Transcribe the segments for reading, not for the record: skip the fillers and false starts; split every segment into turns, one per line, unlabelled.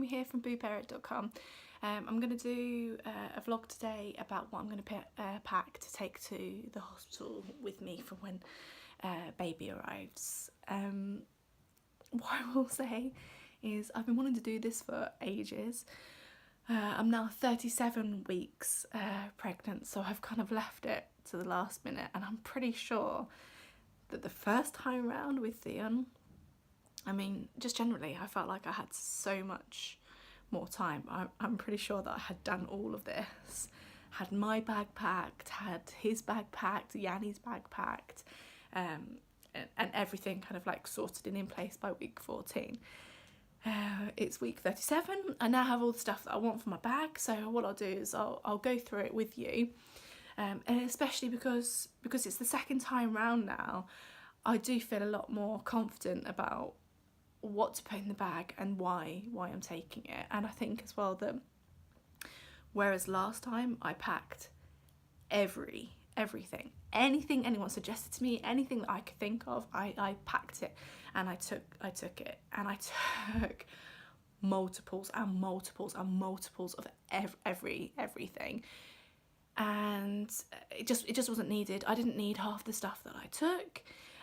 Amy here from Parrot.com. I'm going to do a vlog today about what I'm going to pack to take to the hospital with me for when baby arrives. What I will say is I've been wanting to do this for ages. I'm now 37 weeks pregnant, so I've kind of left it to the last minute, and I'm pretty sure that the first time round with Theon, I mean, just generally, I felt like I had so much more time. I'm pretty sure that I had done all of this, had my bag packed, had his bag packed, Yanni's bag packed, and everything kind of like sorted and in place by week 14. It's week 37. I now have all the stuff that I want for my bag, so what I'll do is I'll go through it with you, and especially because it's the second time round now, I do feel a lot more confident about what to put in the bag and why I'm taking it. And I think as well that whereas last time I packed everything, anything anyone suggested to me, anything that I could think of, I packed it, and I took it, and I took multiples and multiples and multiples of everything, and it just wasn't needed. I didn't need half the stuff that I took,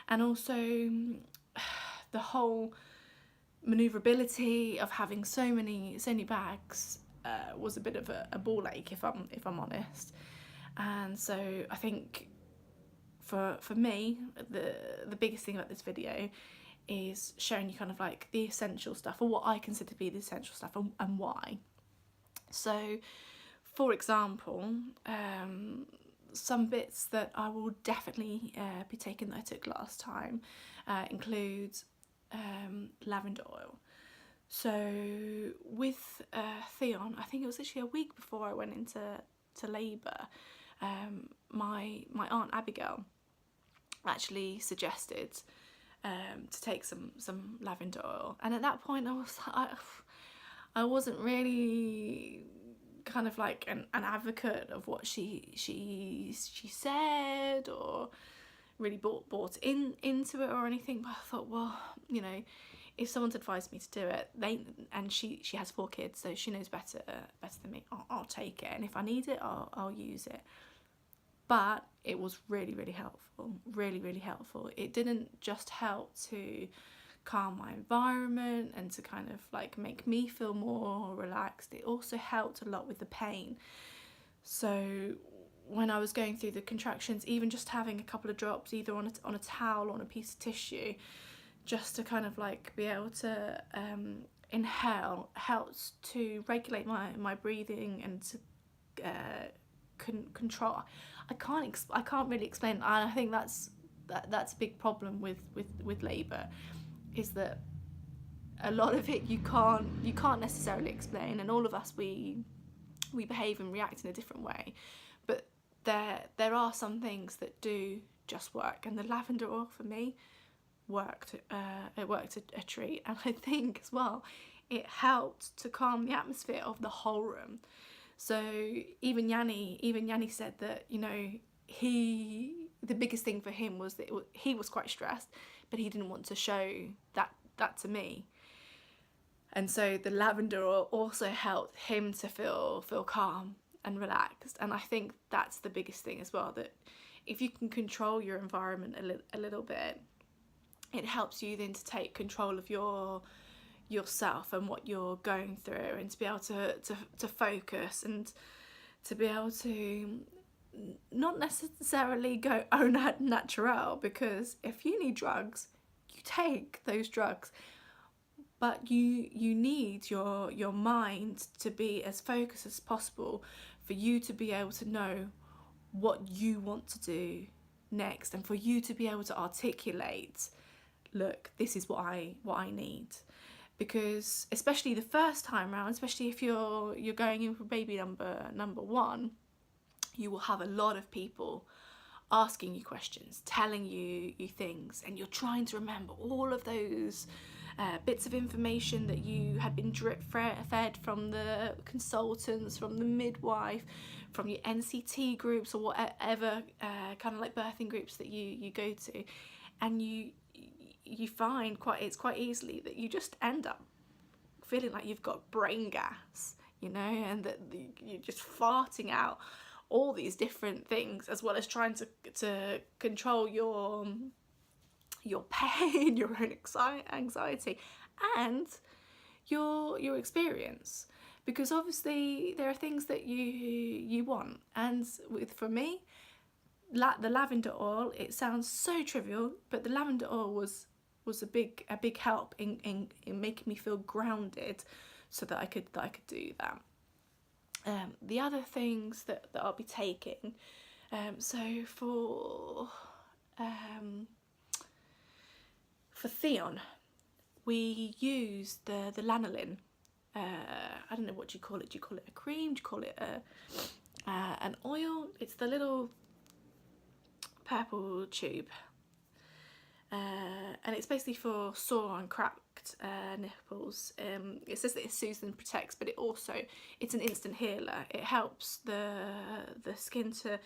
and also the whole maneuverability of having so many bags was a bit of a ball ache, if I'm honest. And so I think for me, the biggest thing about this video is showing you kind of like the essential stuff, or what I consider to be the essential stuff, and why. So for example, some bits that I will definitely be taking that I took last time include lavender oil. So with Theon, I think it was actually a week before I went into labour, my aunt Abigail actually suggested to take some lavender oil, and at that point I wasn't really kind of like an advocate of what she said, or really bought into it or anything, but I thought, well, you know, if someone's advised me to do it, and she has 4 kids, so she knows better than me, I'll take it, and if I need it, I'll use it. But it was really helpful. It didn't just help to calm my environment and to kind of like make me feel more relaxed, it also helped a lot with the pain. So when I was going through the contractions, even just having a couple of drops either on a towel or on a piece of tissue, just to kind of like be able to inhale, helps to regulate my breathing and to control. I can't really explain, and I think that's a big problem with labour, is that a lot of it you can't necessarily explain, and all of us we behave and react in a different way, but there are some things that do just work, and the lavender oil for me worked. It worked a treat, and I think as well it helped to calm the atmosphere of the whole room. So even Yanni said that, you know, the biggest thing for him was that he was quite stressed, but he didn't want to show that to me. And so the lavender oil also helped him to feel calm and relaxed. And I think that's the biggest thing as well, that if you can control your environment a little bit, it helps you then to take control of yourself and what you're going through, and to be able to focus, and to be able to not necessarily go au naturel, because if you need drugs, you take those drugs, but you need your mind to be as focused as possible for you to be able to know what you want to do next, and for you to be able to articulate, look, this is what I need. Because especially the first time round, especially if you're going in for baby number 1, you will have a lot of people asking you questions, telling you things, and you're trying to remember all of those bits of information that you had been drip fed from the consultants, from the midwife, from your NCT groups, or whatever kind of like birthing groups that you go to, and you find quite easily that you just end up feeling like you've got brain gas, you know, and that you're just farting out all these different things, as well as trying to control your pain, your own anxiety, and your experience. Because obviously there are things that you want, and for me, the lavender oil, it sounds so trivial, but the lavender oil was a big help in making me feel grounded, so that I could do that. The other things that I'll be taking, so for Theon, we use the lanolin. I don't know, what do you call it? Do you call it a cream? Do you call it an oil? It's the little purple tube, and it's basically for sore and cracked nipples. It says that it soothes and protects, but it's an instant healer. It helps the skin to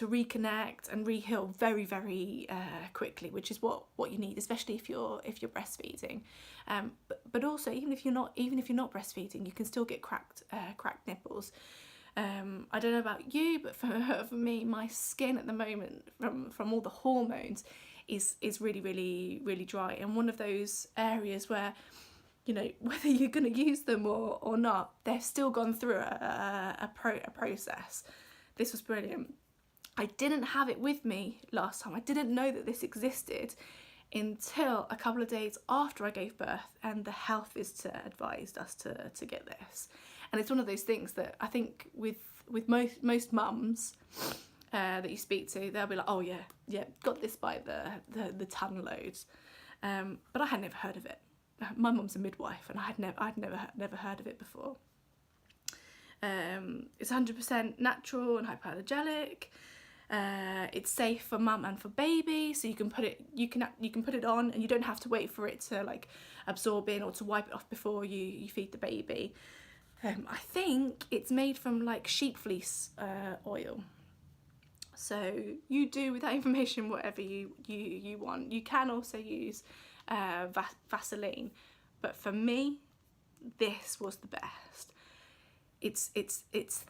reconnect and re-heal very, very quickly, which is what you need, especially if you're breastfeeding. But also, even if you're not breastfeeding, you can still get cracked nipples. I don't know about you, but for me, my skin at the moment, from all the hormones, is really, really, really dry, and one of those areas where, you know, whether you're going to use them or not, they've still gone through a process. This was brilliant. I didn't have it with me last time. I didn't know that this existed until a couple of days after I gave birth, and the health visitor advised us to get this. And it's one of those things that I think with most mums that you speak to, they'll be like, oh yeah, got this by the ton loads. But I had never heard of it. My mum's a midwife, and I'd never heard of it before. It's 100% natural and hypoallergenic. It's safe for mum and for baby, so you can put it on, and you don't have to wait for it to like absorb in or to wipe it off before you feed the baby. I think it's made from like sheep fleece oil. So you do with that information whatever you want. You can also use Vaseline, but for me, this was the best. It's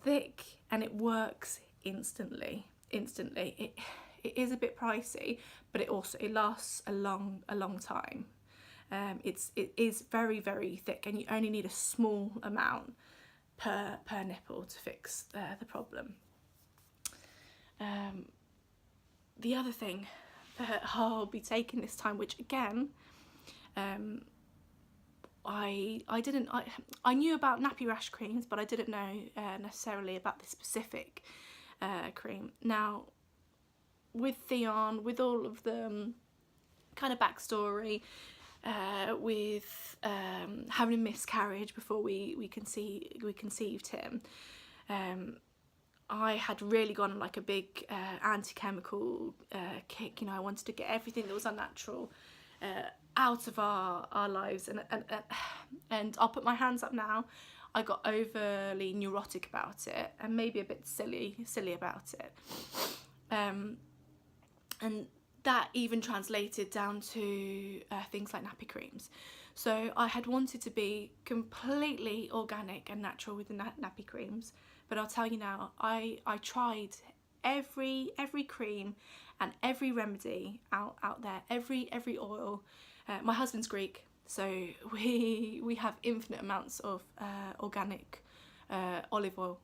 thick and it works instantly. It is a bit pricey, but it lasts a long time. It is very, very thick, and you only need a small amount per nipple to fix the problem. The other thing that I'll be taking this time, which again, I knew about nappy rash creams, but I didn't know necessarily about this specific cream. Now, with Theon, with all of the kind of backstory, with having a miscarriage before we conceived him, I had really gone on like a big anti-chemical kick. You know, I wanted to get everything that was unnatural out of our lives, and I'll put my hands up now. I got overly neurotic about it, and maybe a bit silly about it, and that even translated down to things like nappy creams. So I had wanted to be completely organic and natural with the nappy creams, but I'll tell you now, I tried every cream and every remedy out there, every oil. My husband's Greek, so we have infinite amounts of organic olive oil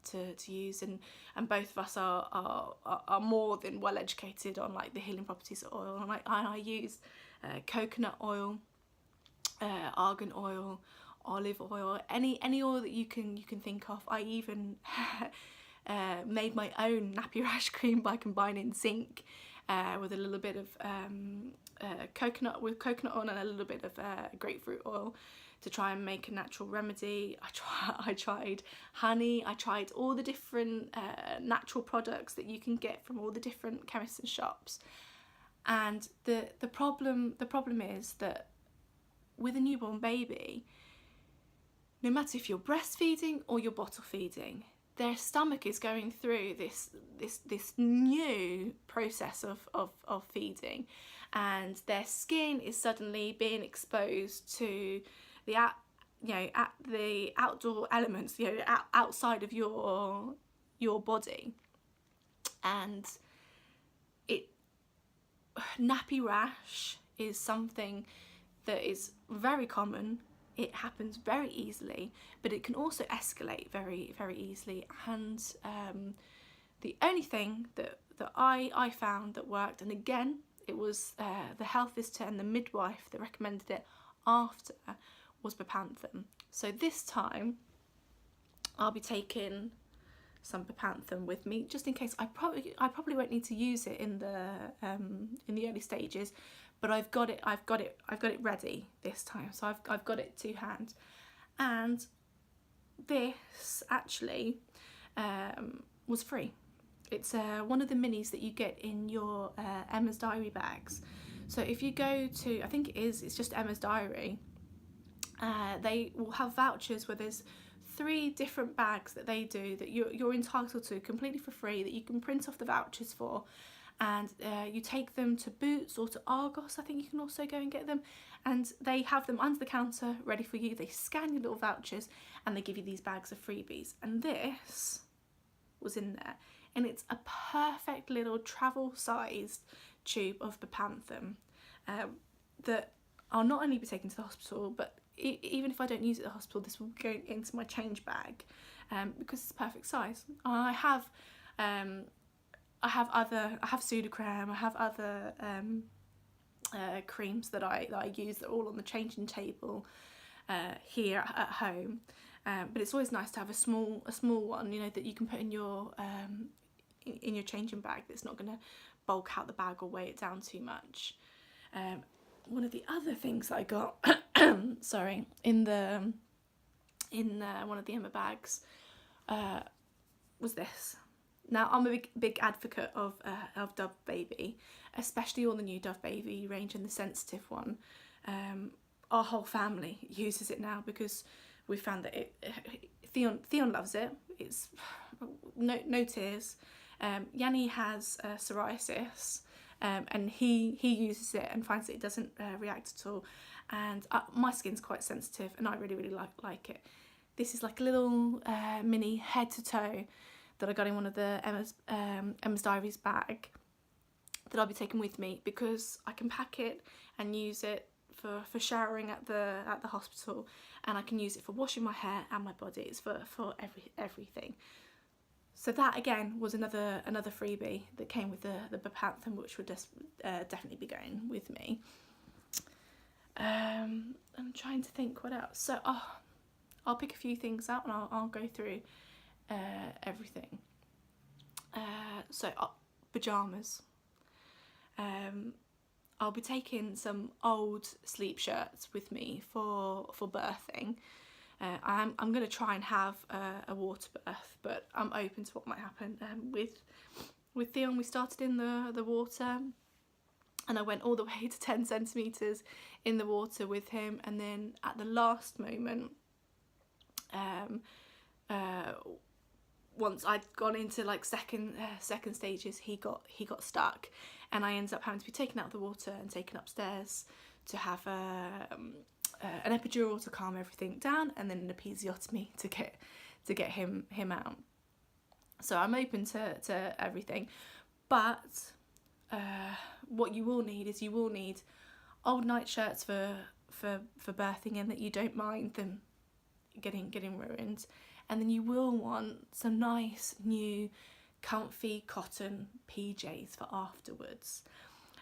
to use, and both of us are more than well educated on like the healing properties of oil. And I use coconut oil, argan oil, olive oil, any oil that you can think of. I even made my own nappy rash cream by combining zinc with a little bit of coconut oil and a little bit of grapefruit oil to try and make a natural remedy. I tried honey. I tried all the different natural products that you can get from all the different chemists and shops. And the problem is that with a newborn baby, no matter if you're breastfeeding or you're bottle feeding, their stomach is going through this new process of feeding, and their skin is suddenly being exposed to the the outdoor elements, outside of your body. And nappy rash is something that is very common. It happens very easily, but it can also escalate very, very easily. And the only thing that I found that worked, and again, it was the health visitor and the midwife that recommended it after, was Pep&co. So this time I'll be taking some Pep&co with me, just in case. I probably won't need to use it in the early stages, but I've got it ready this time. So I've got it to hand. And this actually was free. It's one of the minis that you get in your Emma's Diary bags. So if you go to, I think it's just Emma's Diary, they will have vouchers where there's 3 different bags that they do that you're entitled to completely for free, that you can print off the vouchers for, and you take them to Boots or to Argos. I think you can also go and get them, and they have them under the counter ready for you. They scan your little vouchers and they give you these bags of freebies, and this was in there, and it's a perfect little travel sized tube of Pep&co that I'll not only be taken to the hospital, but even if I don't use it at the hospital, this will go into my change bag, because it's a perfect size. I have Sudocrem, I have other creams that I use that are all on the changing table here at home, but it's always nice to have a small one, that you can put in your changing bag, that's not going to bulk out the bag or weigh it down too much. One of the other things that I got sorry, in one of the Emma bags was this. Now, I'm a big advocate of Dove Baby, especially all the new Dove Baby range and the sensitive one. Our whole family uses it now because we found that Theon loves it. It's no tears. Yanni has psoriasis, and he uses it and finds that it doesn't react at all. And my skin's quite sensitive, and I really like it. This is like a little mini head to toe that I got in one of the Emma's Diaries bag that I'll be taking with me, because I can pack it and use it for showering at the hospital, and I can use it for washing my hair and my body. It's for everything. So that again was another freebie that came with the Pep&co, which would definitely be going with me. I'm trying to think what else. So I'll pick a few things out and I'll go through everything. So pyjamas. I'll be taking some old sleep shirts with me for birthing. I'm going to try and have a water birth, but I'm open to what might happen. With Theon, we started in the water, and I went all the way to 10 centimetres in the water with him, and then at the last moment, once I'd gone into like second stages, he got stuck, and I ended up having to be taken out of the water and taken upstairs to have an epidural to calm everything down, and then an episiotomy to get him out. So I'm open to everything, but what you will need is old nightshirts for birthing in, that you don't mind them getting ruined, and then you will want some nice new comfy cotton PJs for afterwards.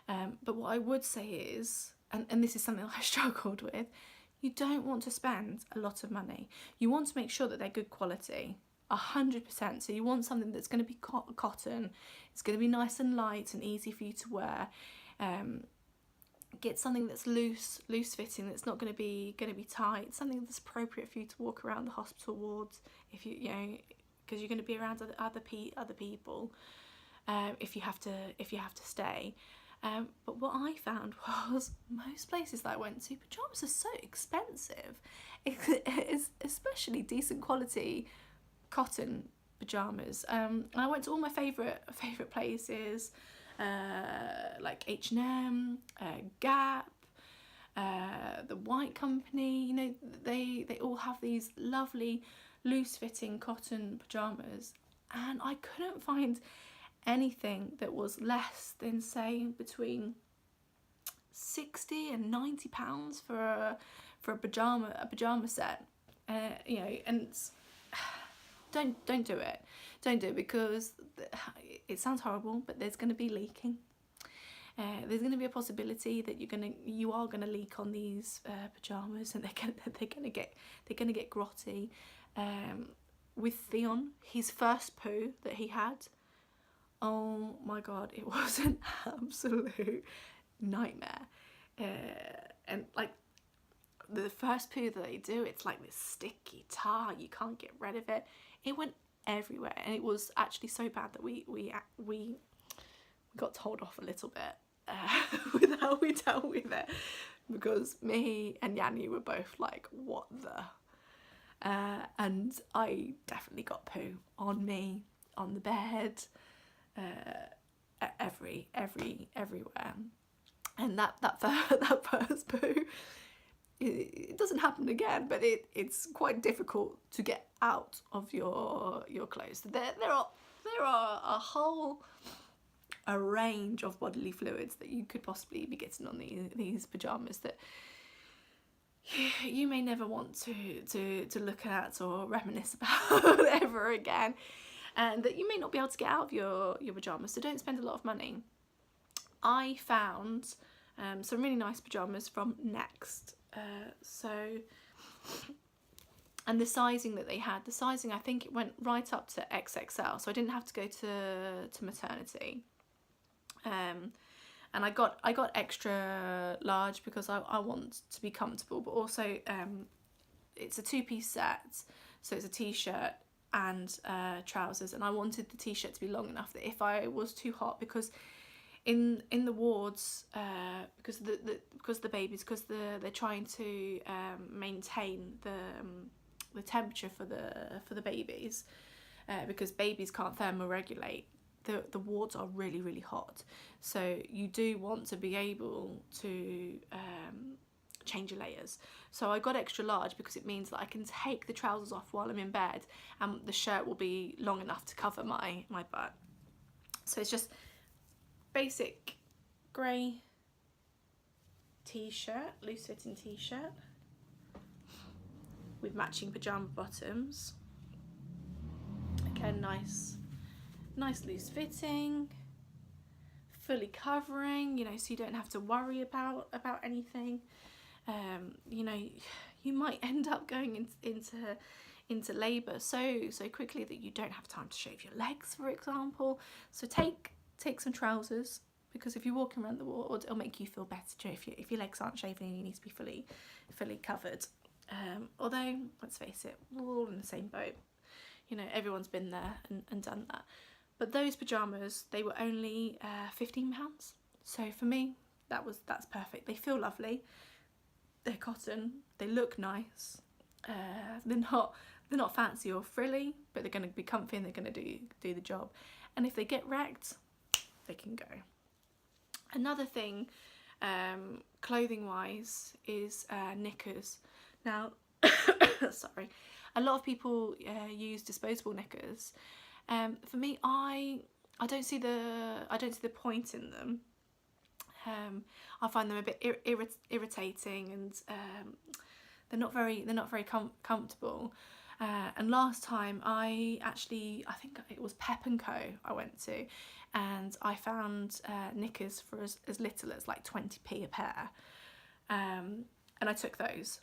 But what I would say is, and this is something I struggled with, you don't want to spend a lot of money. You want to make sure that they're good quality, 100%. So you want something that's going to be cotton. It's going to be nice and light and easy for you to wear. Get something that's loose fitting. That's not going to be tight. Something that's appropriate for you to walk around the hospital wards, if you because you're going to be around other people. If you have to stay. But what I found was most places that I went to, pyjamas are so expensive. It's especially decent quality cotton pyjamas. And I went to all my favourite places. like H&M, Gap, the White Company. You know, they all have these lovely loose fitting cotton pyjamas, and I couldn't find anything that was less than, say, between 60 and 90 pounds for a pajama set. You know, and don't do it. Don't do it, because it sounds horrible, but there's going to be leaking. There's going to be a possibility that you are gonna leak on these pajamas, and they're gonna get grotty. With Theon, his first poo that he had, oh my god, it was an absolute nightmare. And like the first poo that they do, it's like this sticky tar, you can't get rid of it. It went everywhere, and it was actually so bad that we got told off a little bit with how we dealt with it, because me and Yanni were both like, what the? And I definitely got poo on me, on the bed, everywhere. And that first poo, it doesn't happen again, but it's quite difficult to get out of your clothes. There are a range of bodily fluids that you could possibly be getting on these pajamas that you may never want to look at or reminisce about ever again, and that you may not be able to get out of your pajamas. So don't spend a lot of money. I found some really nice pajamas from Next. And the sizing that they had, I think it went right up to XXL, so I didn't have to go to maternity. And I got extra large because I want to be comfortable, but also it's a 2-piece set, so it's a t-shirt and trousers, and I wanted the t-shirt to be long enough that if I was too hot, because in the wards, because the babies, because they're trying to maintain the temperature for the babies, because babies can't thermoregulate. The wards are really, really hot, so you do want to be able to change your layers. So I got extra large because it means that I can take the trousers off while I'm in bed, and the shirt will be long enough to cover my butt. So it's just basic grey t-shirt, loose fitting t-shirt with matching pyjama bottoms. Again, nice loose fitting, fully covering, you know, so you don't have to worry about anything. You know, you might end up going into labour so quickly that you don't have time to shave your legs, for example. So take some trousers, because if you're walking around the ward, it'll make you feel better too. If your legs aren't shaven and you need to be fully covered. Although, let's face it, we're all in the same boat. You know, everyone's been there and done that. But those pyjamas, they were only £15. So for me, that's perfect. They feel lovely. They're cotton. They look nice. They're not fancy or frilly, but they're going to be comfy and they're going to do the job. And if they get wrecked, they can go. Another thing, clothing wise, is knickers. Now, sorry, a lot of people use disposable knickers. For me, I don't see the point in them. I find them a bit irritating, and they're not very comfortable. And last time I think it was Pep&co I went to, and I found knickers for as little as like 20p a pair, and I took those.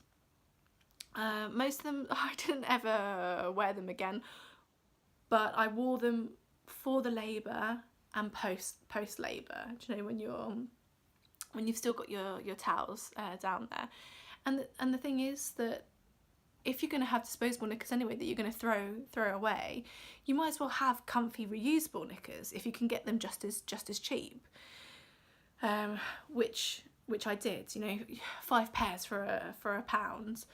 Most of them, I didn't ever wear them again, but I wore them for the labour and post labour. Do you know, when you've still got your towels down there, and the thing is that if you're going to have disposable knickers anyway that you're going to throw away, you might as well have comfy reusable knickers if you can get them just as cheap. Which I did. You know, 5 pairs for a pound.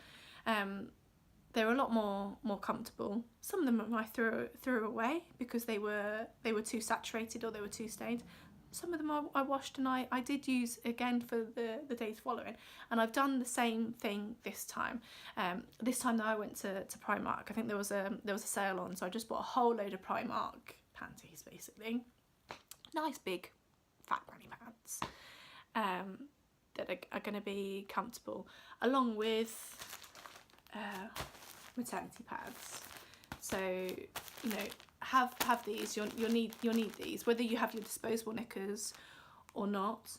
They were a lot more comfortable. Some of them I threw away because they were too saturated or they were too stained. some of them I washed and I did use again for the days following, and I've done the same thing this time. This time that I went to Primark, I think there was a sale on, so I just bought a whole load of Primark panties, basically. Nice big fat granny pants that are going to be comfortable, along with maternity pads. So, you know, have these. You'll need these, whether you have your disposable knickers or not.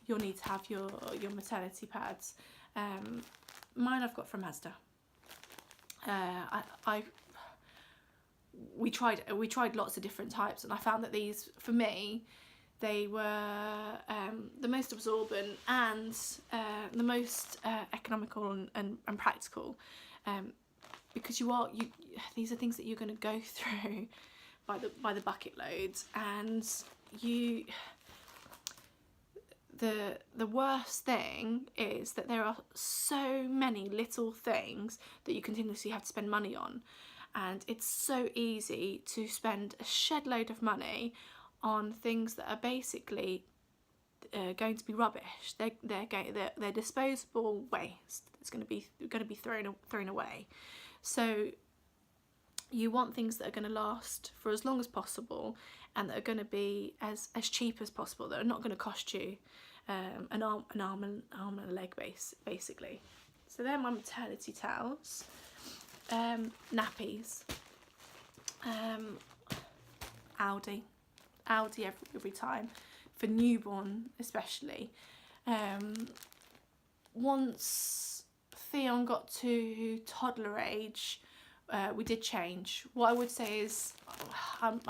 You'll need to have your maternity pads. Mine I've got from Asda. We tried lots of different types, and I found that these, for me, they were the most absorbent and the most economical and practical, because these are things that you're going to go through by the bucket loads, and the worst thing is that there are so many little things that you continuously have to spend money on, and it's so easy to spend a shed load of money on things that are basically going to be rubbish. They're disposable waste that's going to be thrown away. So you want things that are going to last for as long as possible, and that are going to be as cheap as possible, that are not going to cost you an arm and a leg basically. So they're my maternity towels. Nappies. Aldi every time, for newborn especially. Once Theon got to toddler age, we did change. What I would say is, I'm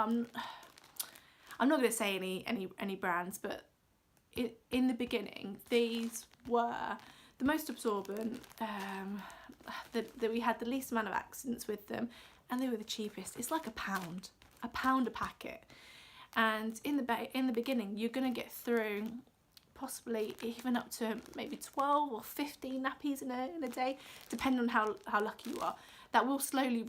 not going to say any brands, but in the beginning these were the most absorbent, that we had the least amount of accidents with them, and they were the cheapest. It's like a pound a packet. And in the beginning, you're going to get through possibly even up to maybe 12 or 15 nappies in a day, depending on how lucky you are. That will slowly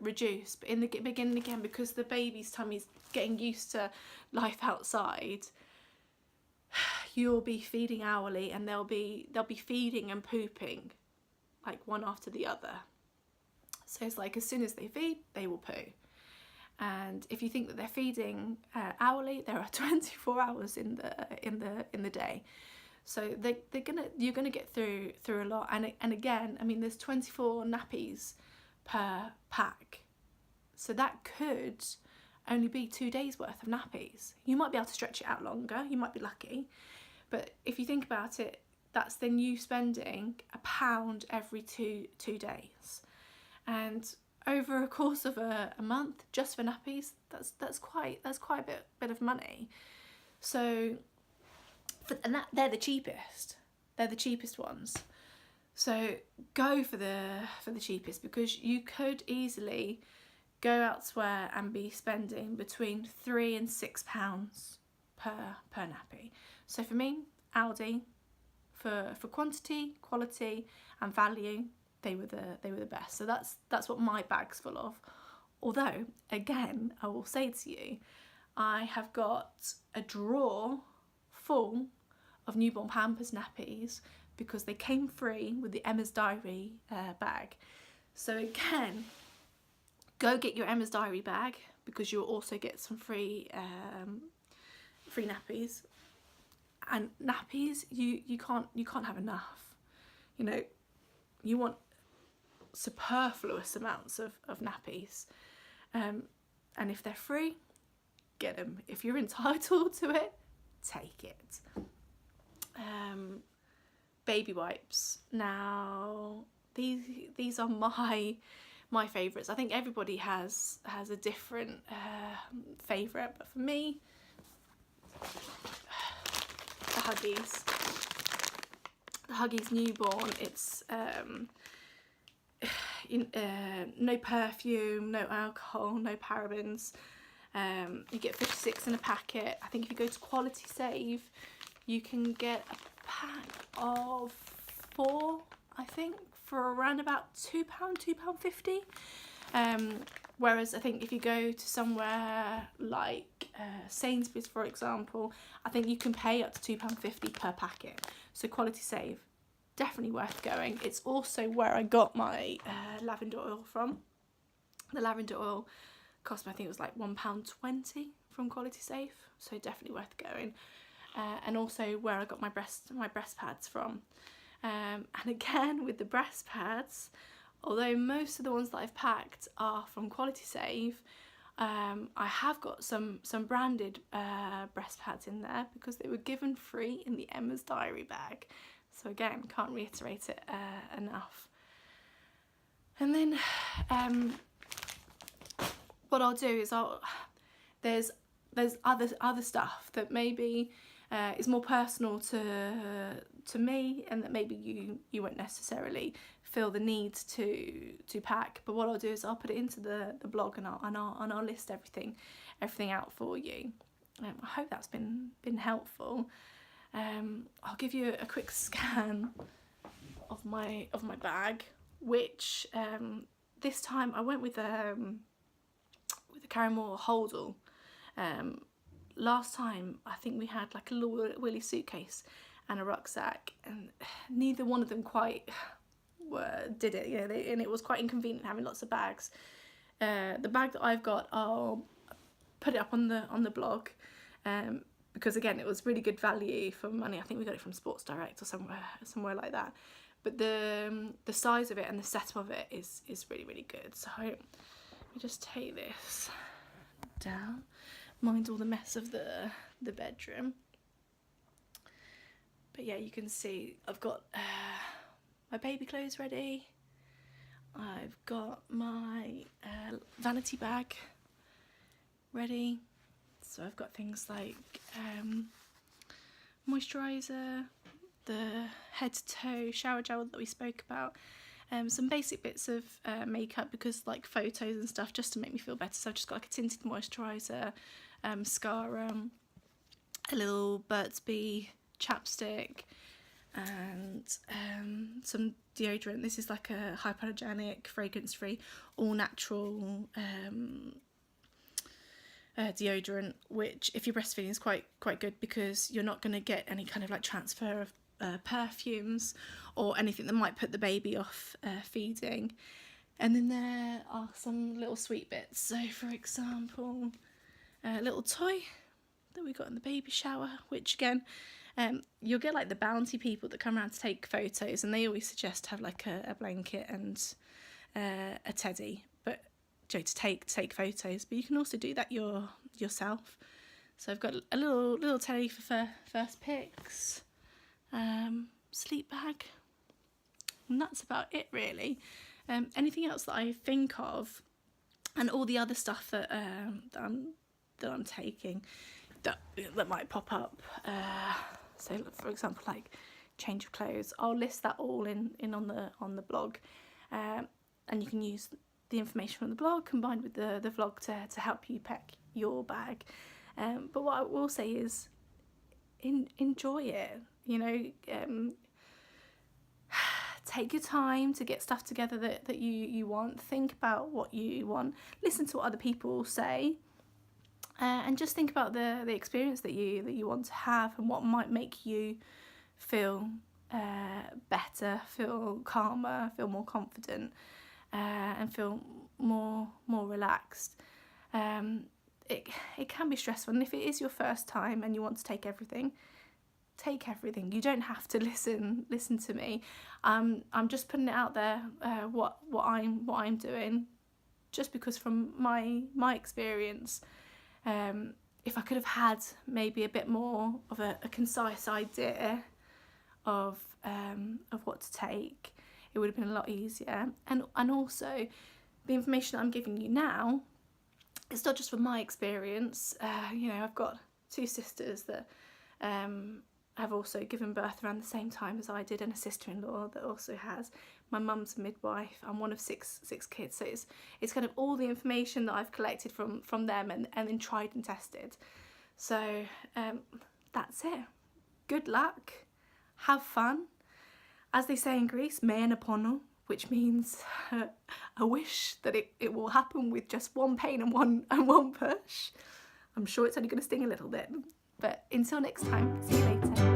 reduce, but in the beginning, again, because the baby's tummy's getting used to life outside, you'll be feeding hourly, and they'll be feeding and pooping like one after the other. So it's like, as soon as they feed, they will poo. And if you think that they're feeding hourly, there are 24 hours in the day. So you're gonna get through a lot. And again, I mean, there's 24 nappies per pack, so that could only be 2 days worth of nappies. You might be able to stretch it out longer. You might be lucky, but if you think about it, that's then you spending £1 every two days, and over a course of a month just for nappies, that's quite a bit of money. So, they're the cheapest. They're the cheapest ones. So go for the cheapest, because you could easily go elsewhere and be spending between £3 and £6 per nappy. So for me, Aldi, for quantity, quality, and value, they were the best. So that's what my bag's full of. Although, again, I will say to you, I have got a drawer full of newborn Pampers nappies, because they came free with the Emma's Diary bag. So again, go get your Emma's Diary bag, because you'll also get some free nappies. And nappies, you can't have enough. You know, you want superfluous amounts of nappies, and if they're free, get them. If you're entitled to it, take it. Baby wipes. Now these are my favourites. I think everybody has a different favourite, but for me, the Huggies newborn. It's no perfume, no alcohol, no parabens. You get 56 in a packet. I think if you go to Quality Save, you can get a pack of 4, I think, for around about £2, £2.50. Whereas I think if you go to somewhere like Sainsbury's, for example, I think you can pay up to £2.50 per packet. So quality save, definitely worth going. It's also where I got my lavender oil from. The lavender oil cost me, I think it was like £1.20 from Quality Safe, so definitely worth going. And also where I got my breast pads from. And again, with the breast pads, although most of the ones that I've packed are from Quality Save, I have got some branded breast pads in there because they were given free in the Emma's Diary bag. So again, can't reiterate it enough. And then what I'll do is there's other stuff that maybe is more personal to me, and that maybe you won't necessarily feel the need to pack. But what I'll do is I'll put it into the blog, and I'll list everything out for you. I hope that's been helpful. I'll give you a quick scan of my bag, which this time I went with a Carrymore Holdall. Last time I think we had like a little willy suitcase and a rucksack, and neither one of them quite did it. And it was quite inconvenient having lots of bags. The bag that I've got, I'll put it up on the blog, because again, it was really good value for money. I think we got it from Sports Direct or somewhere like that. But the size of it and the setup of it is really, really good. So let me just take this down. Mind all the mess of the bedroom. But yeah, you can see I've got my baby clothes ready. I've got my vanity bag ready. So I've got things like moisturiser, the head to toe shower gel that we spoke about, some basic bits of makeup, because like photos and stuff, just to make me feel better. So I've just got like a tinted moisturiser, mascara, a little Burt's Bee chapstick, and some deodorant. This is like a hypoallergenic, fragrance free, all natural deodorant, which if you're breastfeeding is quite good, because you're not going to get any kind of like transfer of perfumes or anything that might put the baby off feeding. And then there are some little sweet bits. So for example, a little toy that we got in the baby shower, which again, you'll get like the bounty people that come around to take photos, and they always suggest to have like a blanket and a teddy, but to take photos. But you can also do that yourself. So I've got a little teddy for first pics, sleep bag, and that's about it really. Anything else that I think of, and all the other stuff that I'm taking that might pop up. So for example, like change of clothes, I'll list that all in on the blog, and you can use the information from the blog combined with the vlog to help you pack your bag. But what I will say is enjoy it. Take your time to get stuff together that you want. Think about what you want. Listen to what other people say. And just think about the experience that you want to have, and what might make you feel better, feel calmer, feel more confident, and feel more relaxed. It can be stressful, and if it is your first time and you want to take everything. You don't have to listen to me. I'm just putting it out there, what I'm doing, just because from my experience. If I could have had maybe a bit more of a concise idea of what to take, it would have been a lot easier. And also, the information that I'm giving you now, it's not just from my experience. I've got two sisters that have also given birth around the same time as I did, and a sister-in-law that also has. My mum's a midwife. I'm one of six kids, so it's kind of all the information that I've collected from them and then tried and tested. So that's it. Good luck. Have fun. As they say in Greece, me and apono, which means I wish that it will happen with just one pain and one push. I'm sure it's only going to sting a little bit, but until next time, see you later.